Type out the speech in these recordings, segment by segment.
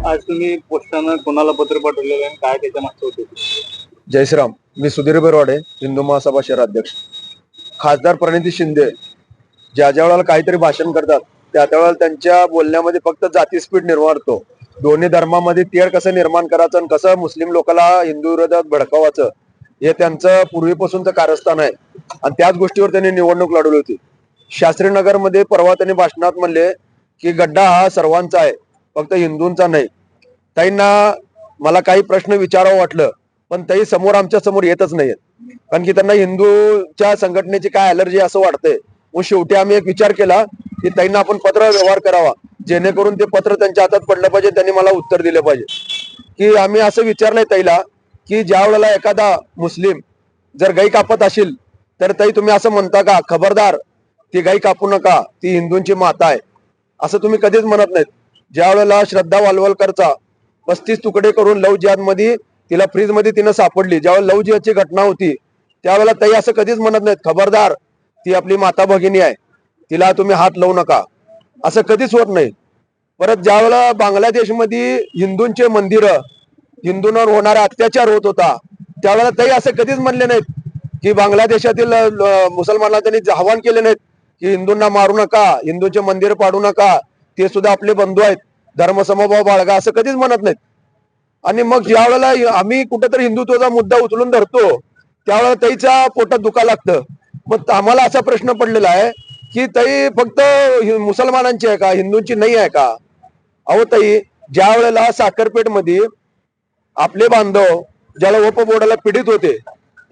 आज तुम्ही पोस्टानं कोणाला पत्र पाठवलेलं आहे, काय त्याच्या मागचं होते? जय श्रीराम. मी सुधीर बिरवाडे, हिंदू महासभा शहर अध्यक्ष. खासदार प्रणिती शिंदे ज्या वेळेला काहीतरी भाषण करतात त्या वेळेला त्यांच्या बोलण्यामध्ये फक्त जातीस्पीड निर्माण होतो. दोन्ही धर्मामध्ये तेढ कसं निर्माण करायचं आणि कसं मुस्लिम लोकांना हिंदू विरोधात भडकावायचं हे त्यांचं पूर्वीपासूनचं कारस्थान आहे. आणि त्याच गोष्टीवर त्यांनी निवडणूक लढवली होती. शास्त्रीनगरमध्ये परवा त्यांनी भाषणात म्हणले की गड्डा हा सर्वांचा आहे, फक्त हिंदूंचा नाही. ताईंना मला काही प्रश्न विचारावं वाटलं पण ताई समोर आमच्या समोर येतच नाहीयेत, कारण की त्यांना हिंदूच्या संघटनेची काय अलर्जी असं वाटतंय. मग शेवटी आम्ही एक विचार केला की ताईंना आपण पत्र व्यवहार करावा, जेणेकरून ते पत्र त्यांच्या हातात पडलं पाहिजे, त्यांनी मला उत्तर दिलं पाहिजे. की आम्ही असं विचारलंय ताईला की ज्या वेळेला एखादा मुस्लिम जर गाई कापत असेल तर ताई तुम्ही असं म्हणता का खबरदार ती गाई कापू नका, ती हिंदूंची माता आहे, असं तुम्ही कधीच म्हणत नाहीत. ज्या वेळेला श्रद्धा वालवलकरचा 35 तुकडे करून लव जिहाद मध्ये तिला फ्रीज मध्ये तिनं सापडली, ज्यावेळेला लव जिहादची घटना होती त्यावेळेला ताई असं कधीच म्हणत नाहीत खबरदार ती आपली माता भगिनी आहे, तिला तुम्ही हात लावू नका, असं कधीच होत नाही. परत ज्यावेळेला बांगलादेशमध्ये हिंदूंचे मंदिर, हिंदूंवर होणारा अत्याचार होत होता त्यावेळेला ताई असं कधीच म्हणले नाहीत की बांगलादेशातील मुसलमानांना त्यांनी आवाहन केले नाहीत की हिंदूंना मारू नका, हिंदूंचे मंदिर पाडू नका, ते सुद्धा आपले बंधू आहेत, धर्मसमभाव बाळगा, असं कधीच म्हणत नाहीत. आणि मग ज्या वेळेला आम्ही कुठेतरी हिंदुत्वाचा मुद्दा उचलून धरतो त्यावेळेला ताईच्या पोटात दुखा लागतं. मग आम्हाला असा प्रश्न पडलेला आहे की ताई फक्त मुसलमानांची आहे का, हिंदूंची नाही आहे का? अहो ताई, ज्या वेळेला साखरपेठ मध्ये आपले बांधव ज्याला उपबोर्डाला पीडित होते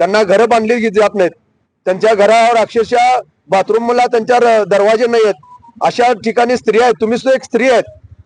त्यांना घरं बांधली जात नाहीत, त्यांच्या घरावर अक्षरशः बाथरूमला त्यांच्या दरवाजे नाही आहेत, अशा ठिकाणी स्त्री आहेत. तुम्ही सुद्धा एक स्त्री आहेत,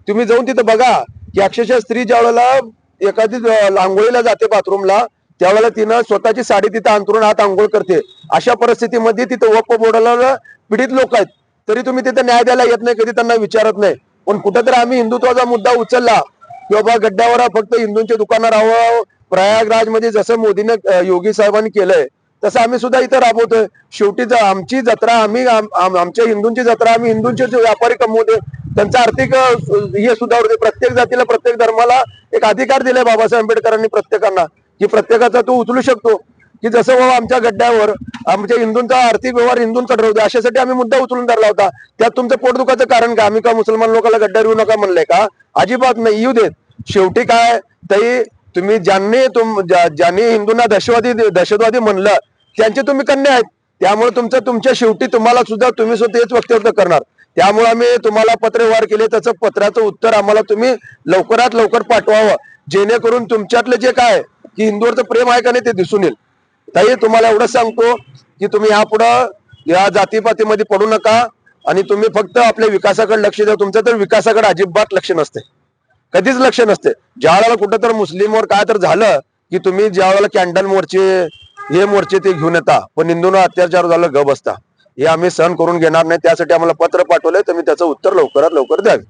तुम्ही जाऊन तिथं बघा की अक्षरशः स्त्री ज्या वेळेला एखादी आंघोळीला जाते बाथरूमला त्यावेळेला तिनं स्वतःची साडी तिथं अंतरून हात आंघोळ करते. अशा परिस्थितीमध्ये तिथं वक्फ बोर्डाला पीडित लोक आहेत, तरी तुम्ही तिथं न्याय द्यायला येत नाही, कधी त्यांना विचारत नाही. पण कुठेतरी आम्ही हिंदुत्वाचा मुद्दा उचलला की बाबा गड्ड्यावर फक्त हिंदूंचे दुकानं राहावं, प्रयागराज मध्ये जसं मोदीने योगी साहेबांनी केलंय तसं आम्ही सुद्धा इथं राबवतोय. शेवटी आमची जत्रा आम्ही आमच्या हिंदूंची जत्रा आम्ही हिंदूंचे व्यापारी कमवते, त्यांचा आर्थिक हे सुधारते. प्रत्येक जातीला प्रत्येक धर्माला एक अधिकार दिलाय बाबासाहेब आंबेडकरांनी प्रत्येकांना की प्रत्येकाचा तो उचलू शकतो. की जसं बाबा आमच्या गड्ड्यावर आमच्या हिंदूंचा आर्थिक व्यवहार हिंदूंकडे राहू दे, अशासाठी आम्ही मुद्दा उचलून धरला होता. त्यात तुमचं पोटदुखाचं कारण का? आम्ही का मुसलमान लोकांना गड्ड्यावर येऊ नका म्हणलंय का? अजिबात नाही, येऊ देत. शेवटी काय ताई, तुम्ही ज्यांनी हिंदूंना दहशतवादी म्हणलं त्यांचे तुम्ही कन्या आहेत, त्यामुळे तुमच्या शेवटी तुम्हाला सुद्धा तुम्ही सुद्धा तेच वक्तव्य करणार. त्यामुळे आम्ही तुम्हाला पत्रव्यवहार केले, त्याचं पत्राचं उत्तर आम्हाला तुम्ही लवकरात लवकर पाठवावं, जेणेकरून तुमच्यातलं जे काय की हिंदूवरचं प्रेम आहे का नाही ते दिसून येईल. ताई, तुम्हाला एवढंच सांगतो की तुम्ही यापुढं या जातीपातीमध्ये पडू नका आणि तुम्ही फक्त आपल्या विकासाकडे लक्ष द्या. तुमचं तर विकासाकडे अजिबात लक्ष नसते, कधीच लक्ष नसते. ज्या वेळेला कुठं तर मुस्लिमवर काय तर झालं की तुम्ही ज्या वेळेला कॅन्डल मोर्चे हे मोर्चे ते घेऊन येता, पण हिंदूंना अत्याचार झालं ग बसता. हे आम्ही सहन करून घेणार नाही. त्यासाठी आम्हाला पत्र पाठवलंय, तुम्ही त्याचं उत्तर लवकरात लवकर द्यावे.